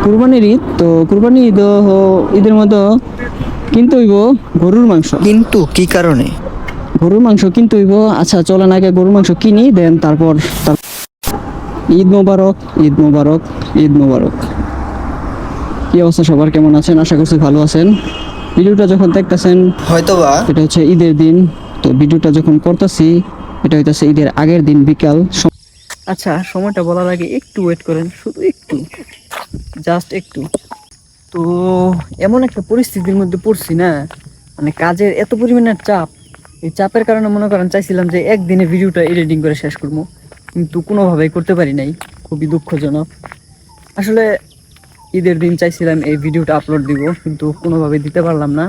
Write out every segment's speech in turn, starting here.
কুরবানির ঈদ তো কুরবানি ঈদ ঈদের মতো কিনতে হইব গরুর মাংস। কিন্তু কি কারণে? গরুর মাংস কিনতে হইব। আচ্ছা চলেন আগে গরুর মাংস কিনি, দেন তারপর ঈদ মোবারক, ঈদ মোবারক, ঈদ মোবারক। কি অবস্থা সবার, কেমন আছেন? আশা করছি ভালো আছেন। ভিডিওটা যখন দেখতেছেন হয়তোবা এটা হচ্ছে ঈদের দিন, তো ভিডিওটা যখন করতেছি এটা হইতেছে ঈদের আগের দিন বিকাল। আচ্ছা সময়টা বলার আগে একটু ওয়েট করেন, শুধু একটু, জাস্ট একটু। তো এমন একটা পরিস্থিতির মধ্যে পড়ছি না, মানে কাজের এত পরিমাণের চাপ, এই চাপের কারণে মনে করেন চাইছিলাম যে একদিনে ভিডিওটা এডিটিং করে শেষ করবো, কিন্তু কোনোভাবেই করতে পারি নাই। খুবই দুঃখজনক আসলে। ঈদের দিন চাইছিলাম এই ভিডিওটা আপলোড দিব, কিন্তু কোনোভাবেই দিতে পারলাম না।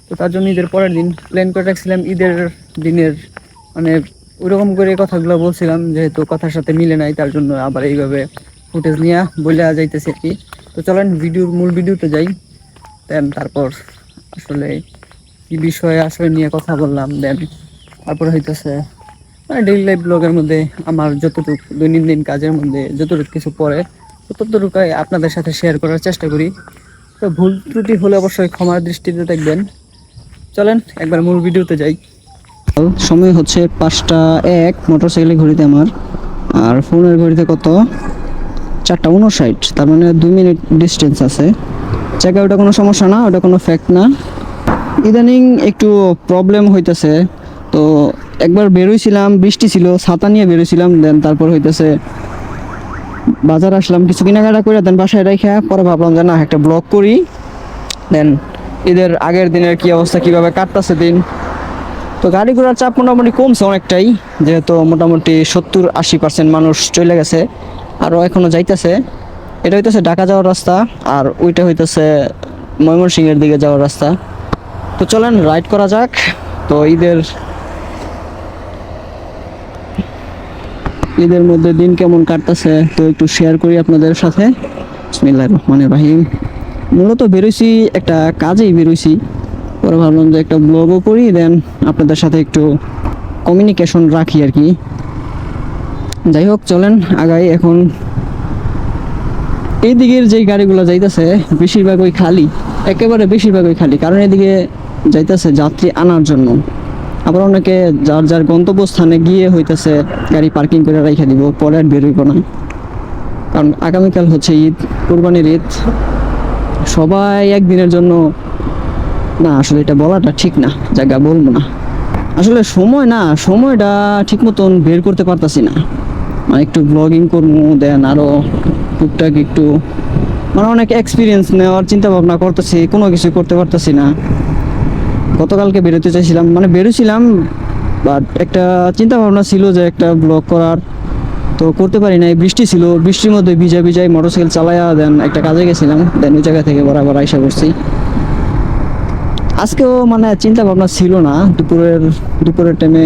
তো তার জন্য ঈদের পরের দিন প্ল্যান করে রাখছিলাম, ঈদের দিনের মানে ওইরকম করে কথাগুলো বলছিলাম, যেহেতু কথার সাথে মিলে নাই তার জন্য আবার এইভাবে ফুটেজ নিয়ে বলে যাইতেছে আর কি। তো চলেন মূল ভিডিওতে যাই, দেন তারপর আসলে কি বিষয়ে আসলে নিয়ে কথা বললাম, দেন তারপর হইতেছে মানে ডেইলি লাইফ ব্লগের মধ্যে আমার যতটুকু দৈনন্দিন কাজের মধ্যে যতটুকু কিছু পড়ে ততটুকু আপনাদের সাথে শেয়ার করার চেষ্টা করি। তো ভুল ত্রুটি হলে অবশ্যই ক্ষমার দৃষ্টিতে দেখবেন। চলেন একবার মূল ভিডিওতে যাই। সময় হচ্ছে 5টা 1, মোটরসাইকেলের ঘড়িতে আমার, আর ফোনের ঘড়িতে কত, 4টা 59, তার মানে 2 মিনিট ডিস্টেন্স আছে। জায়গা ওটা কোনো সমস্যা না, ওটা কোনো ফ্যাক্ট না। ইদানিং একটু প্রবলেম হইতেছে। তো একবার বেরোইছিলাম, বৃষ্টি ছিল, ছাতা নিয়ে বেরোইছিলাম, দেন তারপর হইতেছে বাজার আসলাম, কিছু কেনাকাটা করে দেন বাসায় রেখে পরে ভাবলাম যে না একটা ব্লগ করি। দেন ঈদের আগের দিনের কি অবস্থা, কিভাবে কাটতেছে দিন। তো গাড়ি ঘোড়ার চাপ মোটামুটি কমছে অনেকটাই, যেহেতু মোটামুটি 70-80% মানুষ চলে গেছে, আরও এখনও যাইতেছে। এটা হইতেছে ঢাকা যাওয়ার রাস্তা, আর ওইটা হইতেছে ময়মনসিংহের দিকে যাওয়ার রাস্তা। তো চলেন রাইড করা যাক। তো ঈদের মধ্যে দিন কেমন কাটতেছে তো একটু শেয়ার করি আপনাদের সাথে। বিসমিল্লাহির রহমানির রহিম। মূলত বেরোইছি একটা কাজেই বেরোইছি, পরে ভাবলাম যে একটা ব্লগও করি, দেন আপনাদের সাথে একটু কমিউনিকেশন রাখি আর কি। যাই হোক চলেন আগাই। এখন এই দিকের যেই গাড়িগুলো যাইতেছে বেশিরভাগই খালি, একেবারে বেশিরভাগই খালি, কারণ এদিকে যাইতেছে যাত্রী আনার জন্য। আবার অনেকে যার যার গন্তব্যস্থানে গিয়ে হইতেছে গাড়ি পার্কিং করে রেখে দিব, পরে আর বেরোইব না, কারণ আগামীকাল হচ্ছে ঈদ, কুরবানির ঈদ। সবাই একদিনের জন্য, না আসলে এটা বলাটা ঠিক না, জায়গা বলবো না। আসলে সময় না, সময়টা ঠিক মতন বের করতে পারতাছি না। মানে একটু ব্লগিং করবো, দেন আরও টুকটাক একটু মানে অনেক এক্সপিরিয়েন্স নেওয়ার চিন্তা ভাবনা করতেছি, কোনো কিছু করতে পারতেছি না। গতকালকে বেরোতে চাইছিলাম, মানে বেরোছিলাম, বাট একটা চিন্তা ভাবনা ছিল যে একটা ব্লগ করার, তো করতে পারি নাই। বৃষ্টি ছিল, বৃষ্টির মধ্যে ভিজা ভিজাই মোটরসাইকেল চালাইয়া দেন একটা কাজে গেছিলাম, দেন ওই জায়গা থেকে বরাবর আইসা করছি। আজকেও মানে চিন্তা ভাবনা ছিল না, দুপুরের টাইমে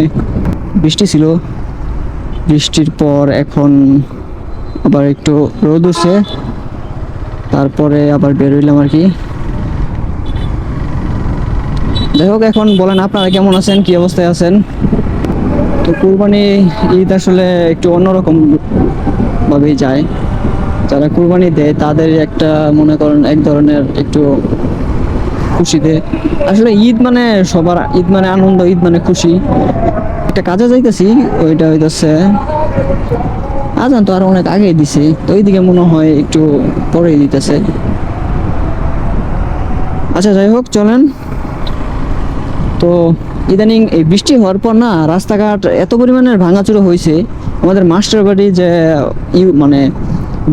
বৃষ্টি ছিল, বৃষ্টির পর এখন আবার একটু রোদ উঠছে, তারপরে আবার বেরোইলাম আর কি। যাই হোক এখন বলেন আপনারা কেমন আছেন, কি অবস্থায় আছেন? তো কুরবানি ঈদ আসলে একটু অন্যরকম ভাবেই যায়। যারা কুরবানি দেয় তাদের একটা মনে করেন এক ধরনের একটু খুশিতে। আসলে ঈদ মানে সবার, ঈদ মানে আনন্দ, ঈদ মানে খুশি। একটা কাজে যাইতেছি, ওইটা হইতেছে আজান তো আরো অনেক আগেই দিছি, তো ওইদিকে মনে হয় একটু পরেই দিতেছে। আচ্ছা যাই হোক চলেন। তো ইদানিং এই বৃষ্টি হওয়ার পর না রাস্তাঘাট এত পরিমাণের ভাঙাচুরো হয়েছে, আমাদের মাস্টার বাড়ি যে মানে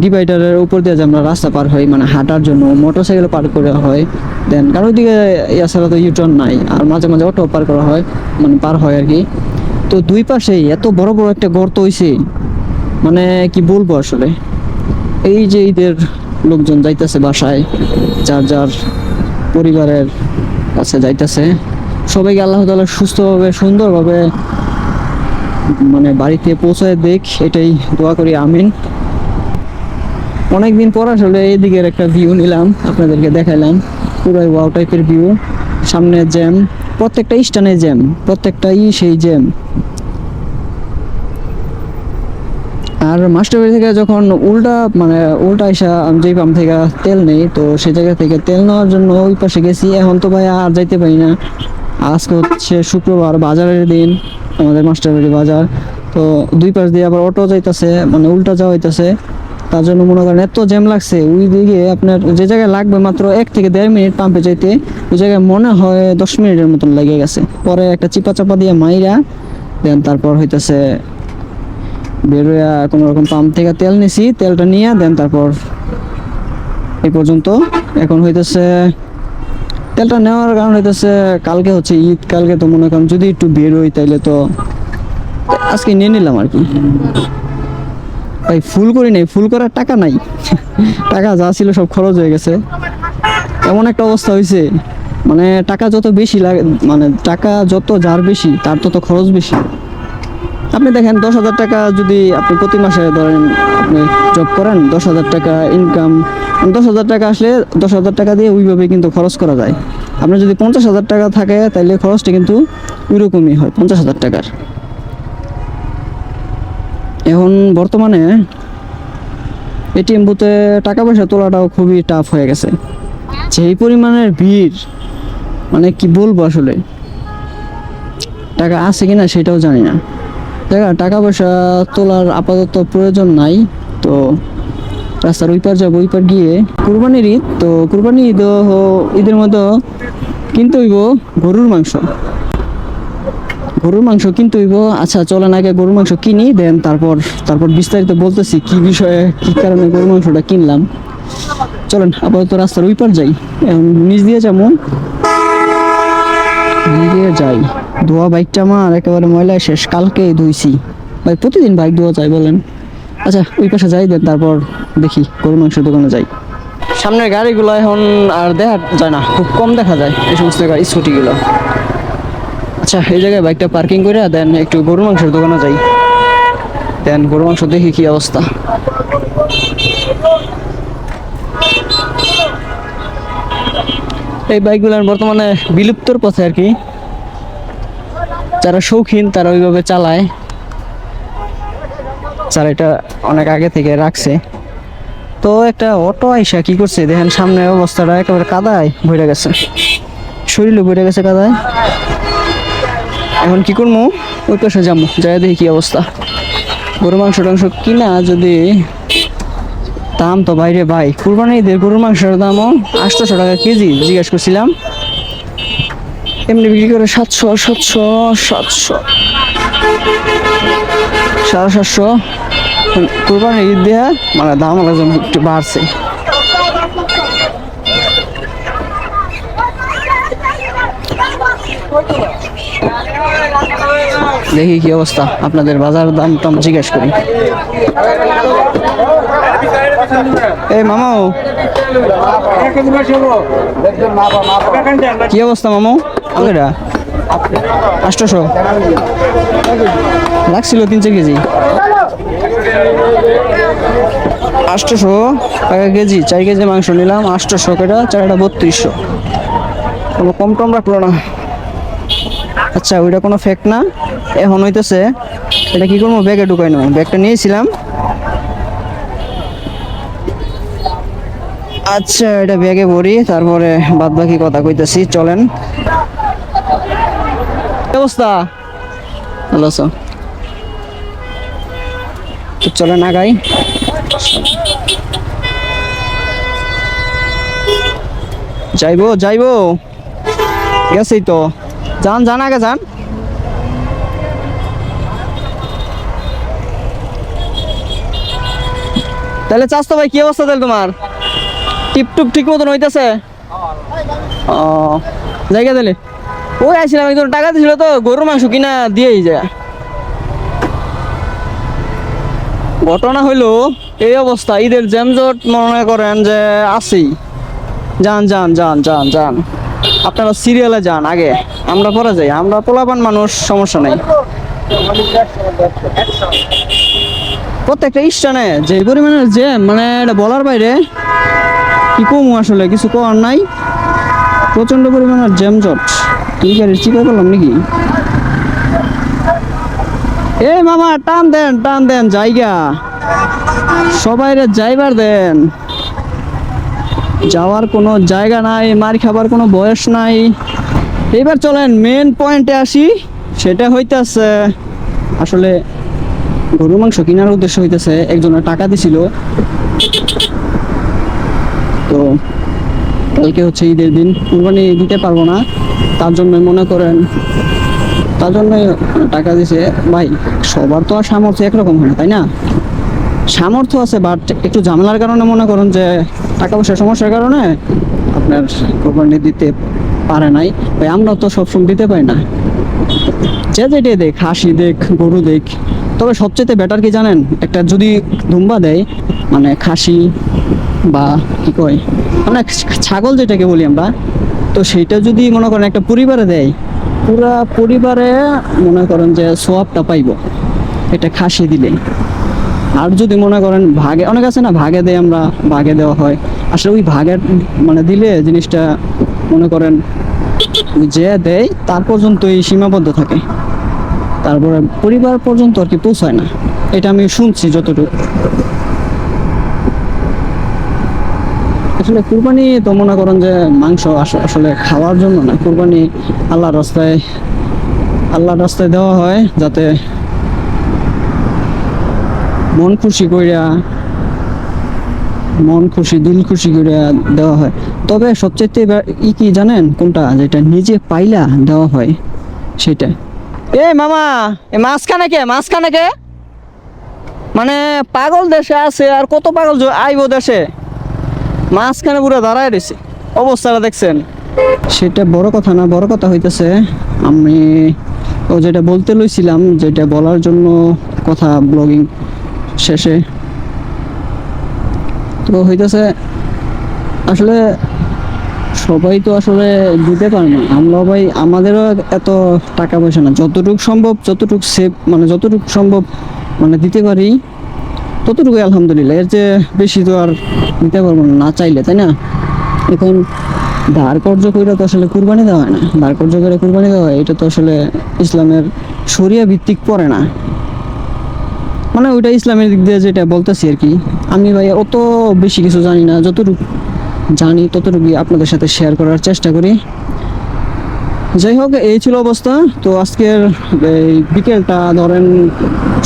ডিভাইডারের উপর দিয়ে যে আমরা রাস্তা পার হই, মানে হাঁটার জন্য মোটরসাইকেল পার করে হয়, দেন কারণ ওইদিকে এছাড়া তো ইউটার্ন নাই, আর মাঝে মাঝে অটো পার করা হয়, মানে পার হয় আর কি। তো দুই পাশেই এত বড় বড় একটা গর্ত হয়েছে, মানে কি বলবো আসলে। এই যে ঈদের লোকজন যাইতেছে বাসায়, যার যার পরিবারের কাছে যাইতেছে, সবাইকে আল্লাহ তাআলা সুস্থভাবে সুন্দরভাবে মানে বাড়িতে পৌঁছায় দেখ, এটাই দোয়া করি, আমিন। অনেকদিন পর আসলে এই দিকের একটা ভিউ নিলাম, আপনাদেরকে দেখাইলাম, পুরাই ওয়াও টাইপের ভিউ। সামনে জ্যাম, প্রত্যেকটা স্টানে জ্যাম, প্রত্যেকটাই সেই জ্যাম। আর মাস্টারবাড়ি থেকে যখন উল্টা এসে আমি যেই পাম্প থেকে তেল নেই, তো সেই জায়গা থেকে তেল নেওয়ার জন্য ওই পাশে গেছি। এখন তো ভাই আর যাইতে পারি না, আজকে হচ্ছে শুক্রবার, বাজারের দিন, আমাদের মাস্টারবাড়ি বাজার। তো দুই পাশ দিয়ে আবার অটো যাইতেছে, মানে উল্টা যাওয়া হইতেছে। তার জন্য মনে করেন এত জ্যাম লাগছে। ওই দিকে আপনার যে জায়গায় লাগবে মাত্র 1 থেকে 1.5 মিনিট পাম্পে যাইতে, ওই জায়গায় মনে হয় 10 মিনিটের মতন লেগে গেছে। পরে একটা চিপা চাপা দিয়ে মাইরা দেন তারপর হইতেছে বেরোয়া কোনো রকম পাম্প থেকে তেল নিছি, তেলটা নিয়ে দেন তারপর এই পর্যন্ত। এখন হইতেছে তেলটা নেওয়ার কারণ হইতেছে কালকে হচ্ছে ঈদ, কালকে তো মনে করেন যদি একটু বেরোই তাইলে তো আজকে নিয়ে নিলাম আর কি। ভাই ফুল করি নাই, ফুল করার টাকা নাই। টাকা যা ছিল সব খরচ হয়ে গেছে। এমন একটা অবস্থা হয়েছে, মানে টাকা যত বেশি লাগে, মানে টাকা যত যার বেশি তার তত খরচ বেশি। আপনি দেখেন 10,000 টাকা যদি আপনি প্রতি মাসে ধরেন আপনি জব করেন, 10,000 টাকা ইনকাম, 10,000 টাকা আসলে 10,000 টাকা দিয়ে ওইভাবে কিন্তু খরচ করা যায়। আপনার যদি 50,000 টাকা থাকে তাহলে খরচটা কিন্তু ওইরকমই হয় 50,000 টাকার। এখন বর্তমানে এটিএম বুথে টাকা পয়সা তোলাটাও খুবই টাফ হয়ে গেছে। যেই পরিমাণের ভিড়, মানে কি বলবো আসলে, টাকা আছে কিনা সেটাও জানি না। টাকা পয়সা তোলার আপাতত প্রয়োজন নাই। তো রাস্তার ওই পার যাবো, ওই পার গিয়ে কুরবানির ঈদ, তো কুরবানি ঈদের মধ্যে কিনতে হইব গরুর মাংস। গরুর মাংস কিনতে হইব। আচ্ছা চলেন আগে গরুর মাংস কিনি, দেন তারপর বিস্তারিত বলতেছি কি বিষয়ে কি কারণে গরুর মাংসটা কিনলাম। চলেন আপাতত রাস্তার ওই পার যাই। এখন নিচ দিয়ে যাবো, দিয়ে যাই। ধোয়া বাইকটা আমার একেবারে ময়লায় শেষ, কালকেই ধুইছি। ভাই প্রতিদিন বাইক ধোয়া যায় বলেন? আচ্ছা ওই পাশে যাই, দেন তারপর দেখি গরুর মাংসের দোকানে যাই। সামনের গাড়িগুলো এখন আর দেখা যায় না, খুব কম দেখা যায় এই সমস্ত গাড়ি, স্কুটিগুলো। আচ্ছা এই জায়গায় বাইকটা পার্কিং করে দেন একটু গরুর মাংসের দোকানে যাই, দেন গরুর মাংস দেখি কি অবস্থা। এই বাইকগুলোর বর্তমানে বিলুপ্তর পথে আর কি। যারা শৌখিন তারা ওইভাবে চালায়, যারা এটা অনেক আগে থেকে রাখছে। তো একটা অটো আইসা কি করছে দেখেন, সামনের অবস্থাটা একেবারে কাদায় ভরে গেছে, শরীরে ভরে গেছে কাদায়। এখন কি করবো, ওই পাশে যাবো, যাই দেখি কি অবস্থা। গরুর মাংস টাংস কিনা যদি দাম তো বাইরে ভাই, কুরবানি ঈদের গরুর মাংসের দামও 800 টাকা কেজি জিজ্ঞেস করছিলাম, এমনি বিক্রি করে 700 750 কুরবানি ঈদ দেয়া, মানে দাম একটু বাড়ছে। দেখি কি অবস্থা, আপনাদের বাজার দাম টাম জিজ্ঞেস করি। এই মামাও কি অবস্থা মামু? এটা 800 লাগছিল 300 কেজি, 800 টাকা কেজি। 4 কেজি মাংস নিলাম 800 কেটা, 4টা 3200, কোনো কম টম রাখলো না। আচ্ছা ওইটা কোনো ফেক না। এখন হইতেছে এটা কি করবো, ব্যাগে ঢুকাই নেবো। ব্যাগটা নিয়েছিলাম, আচ্ছা এটা ব্যাগে ভরি, তারপরে বাদ বাকি কথা কইতেছি। চলেন, অবস্থা ভালো আছো? চলেন আগাই। যাইবো গেছেই তো, যান আগে যান। তাহলে চাস্তো ভাই কি অবস্থা তাহলে তোমার? টিপটুপ ঠিক মতন হইতেছে? ও জায়গা দিলে ওই আইছিলাম, একজন টাকা দিছিল তো গরুর মাংস কিনা দিয়েই যায়। ঘটনা হইলো এই অবস্থা, ঈদের জ্যামজট মনে করেন যে আছেই। যান আপনারা সিরিয়ালে যান আগে, আমরা পরে যাই, আমরা পোলাপান মানুষ, সমস্যা নাই। প্রত্যেকটা স্টেশনে যে পরিমাণের জ্যাম, মানে এটা বলার বাইরে। কি কমু আসলে, কিছু করার নাই, প্রচন্ড পরিমাণের জ্যামজট। তুই গাড়ির চিপা করলাম নাকি? এই মামা টান দেন জায়গা। সবাইরে যাইবার দেন, যাওয়ার কোনো জায়গা নাই, মার খাবার কোনো বয়স নাই। এবার চলেন মেন পয়েন্টে আসি, সেটা হইতাছে আসলে গরুর মাংস কেনার উদ্দেশ্য হইতেছে একজনের টাকা দিছিল। তো কালকে হচ্ছে ঈদের দিন, কুরবানি দিতে পারবো না, তার জন্য মনে করেন, তার জন্য টাকা দিছে। ভাই সবার তো আর সামর্থ্য একরকম হয় না, তাই না? সামর্থ্য আছে, বাট একটু ঝামেলার কারণে মনে করুন যে টাকা পয়সার সমস্যার কারণে আপনার কোরবানি দিতে পারে নাই। ভাই আমরা তো সবসময় দিতে পারি না, যে যেটাই দেখ, হাসি দেখ, গরু দেখ। তবে সবচেয়ে বেটার কি জানেন, একটা যদি দুম্বা দেয়, মানে খাসি বা কি কয়, মানে ছাগল যেটাকে বলি আমরা, তো সেইটা যদি মনে করেন একটা পরিবারে দেয়, পুরা পরিবারে মনে করেন যে সোয়াবটা পাইব এটা খাসি দিলে। আর যদি মনে করেন ভাগে, অনেক আছে না ভাগে দেয়, আমরা ভাগে দেওয়া হয়, আসলে ওই ভাগের মানে দিলে জিনিসটা মনে করেন যে দেয় তার পর্যন্তই সীমাবদ্ধ থাকে, তারপরে পরিবার পর্যন্ত আর কি পৌঁছায় না। এটা আমি শুনছি যতটুকু। আসলে কুরবানি তো মনে করেন যে মাংস আসলে খাওয়ার জন্য না, কুরবানি আল্লাহর রাস্তায় দেওয়া হয়, যাতে মন খুশি কইরা, মন খুশি দিল খুশি কইরা দেওয়া হয়। তবে সবচেয়ে কি জানেন কোনটা, যেটা নিজে পাইলা দেওয়া হয় সেটা। এ মামা, এ মাঝখানে কে মানে পাগল দেশে আছে, আর কত পাগল আইব দেশে, মাঝখানে পুরো দাঁড়ায় রয়েছে, অবস্থাটা দেখছেন? সেটা বড় কথা না, বড় কথা হইতেছে আমি ও যেটা বলতে লইছিলাম, যেটা বলার জন্য কথা ব্লগিং শেষে, তো হইতেছে আসলে সবাই তো আসলে দিতে পারে না। আমরা ভাই আমাদেরও এত টাকা পয়সা না, যতটুকু সম্ভব, যতটুকু সেভ মানে যতটুকু সম্ভব মানে দিতে পারি ততটুকুই আলহামদুলিল্লাহ। এর যে বেশি তো আর দিতে পারবো না, না চাইলে, তাই না? এখন ধার কর্জ করে তো আসলে কুরবানি দেওয়া হয় না, ধার কর্জ করে কুরবানি দেওয়া হয়, এটা তো আসলে ইসলামের শরিয়া ভিত্তিক পড়ে না। মানে ওইটা ইসলামের দিক দিয়ে যেটা বলতেছি আর কি। আমি ভাই অত বেশি কিছু জানি না, যতটুকু জানি ততটুকুই আপনাদের সাথে শেয়ার করার চেষ্টা করি। যাই হোক, এই ছিল অবস্থা। তো আজকের এই বিকেলটা ধরেন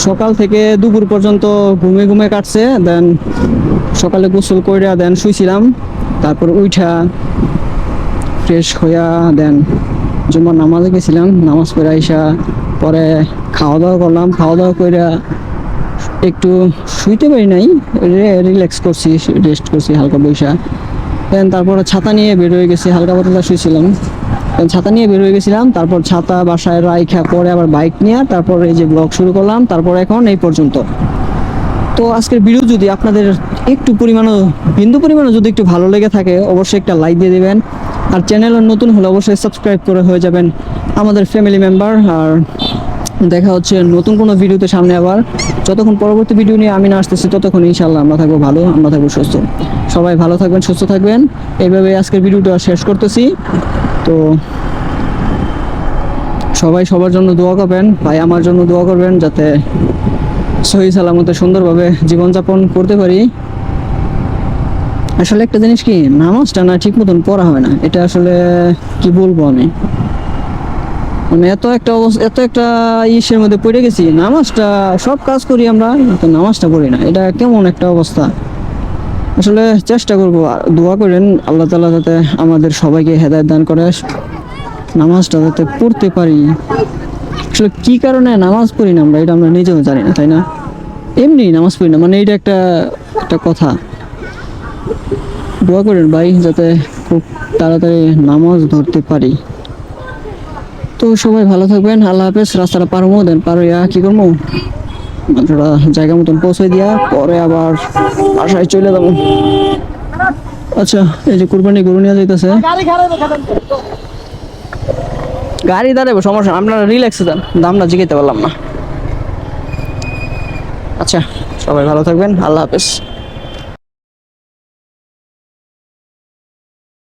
সকাল থেকে দুপুর পর্যন্ত ঘুমে ঘুমে কাটছে। দেন সকালে গোসল কইরা দেন শুইছিলাম, তারপর উঠা ফ্রেশ হইয়া দেন জুম্মার নামাজে গেছিলাম, নামাজ পড়ে আইসা পরে খাওয়া দাওয়া করলাম, খাওয়া দাওয়া কইরা একটু শুইতে পারি নাই, রিল্যাক্স করছি, রেস্ট করছি হালকা বৈশা। দেন তারপর ছাতা নিয়ে বের হয়ে গেছি, হালকা পাতলা শুয়েছিলাম, ছাতা নিয়ে বের হয়ে গেছিলাম। তারপর ছাতা বাসায় রাইখা পরে আবার বাইক নিয়ে তারপর এই যে ব্লগ শুরু করলাম, তারপর এখন এই পর্যন্ত। তো আজকের ভিডিও যদি আপনাদের একটু পরিমাণও, বিন্দু পরিমাণও যদি একটু ভালো লেগে থাকে, অবশ্যই একটা লাইক দিয়ে দেবেন। আর চ্যানেল নতুন হলে অবশ্যই সাবস্ক্রাইব করে হয়ে যাবেন আমাদের ফ্যামিলি মেম্বার। আর দেখা হচ্ছে নতুন কোনো ভিডিওতে সামনে আবার। যতক্ষণ পরবর্তী ভিডিও নিয়ে আমি না আসতেছি, ততক্ষণ ইনশাল্লাহ আমরা থাকবো ভালো, আমরা থাকবো সুস্থ। সবাই ভালো থাকবেন, সুস্থ থাকবেন। এইভাবে আজকের ভিডিওটা শেষ করতেছি। তো সবাই সবার জন্য দোয়া করবেন, ভাই আমার জন্য দোয়া করবেন, যাতে সহি সালামতে সুন্দরভাবে জীবনযাপন করতে পারি। আসলে একটা জিনিস কি, নামাজটা না ঠিক মতন পড়া হয় না, এটা আসলে কি বলবো আমি, মানে এত একটা ইসের মধ্যে পড়ে গেছি, নামাজটা সব কাজ করি আমরা, তো নামাজটা পড়ি না, এটা কেমন একটা অবস্থা। আসলে চেষ্টা করব, দোয়া করেন আল্লাহ তাআলা যাতে আমাদের সবাইকে হেদায়েত দান করে, নামাজটা যাতে পড়তে পারি। আসলে কি কারণে নামাজ পড়ি না আমরা, এটা আমরা নিজেও জানি না, তাই না? এমনি নামাজ পড়ি না, মানে এটা একটা কথা। দোয়া করেন ভাই, যাতে খুব তাড়াতাড়ি নামাজ ধরতে পারি। তো সবাই ভালো থাকবেন, আল্লাহ হাফেজ। রাস্তাটা পারবো, দেন পারইয়া কি করবো, মাত্রটা জায়গা মতন পৌঁছে দিয়া পরে আবার বাসায় চলে যাবো। আচ্ছা, এই যে কুরবানি গরু নিয়ে যাইতেছে, গাড়ি দাঁড়াবো, সমস্যা, আপনারা রিল্যাক্সে যান, দামটা জিগাইতে পারলাম না। আচ্ছা, সবাই ভালো থাকবেন, আল্লাহ হাফেজ।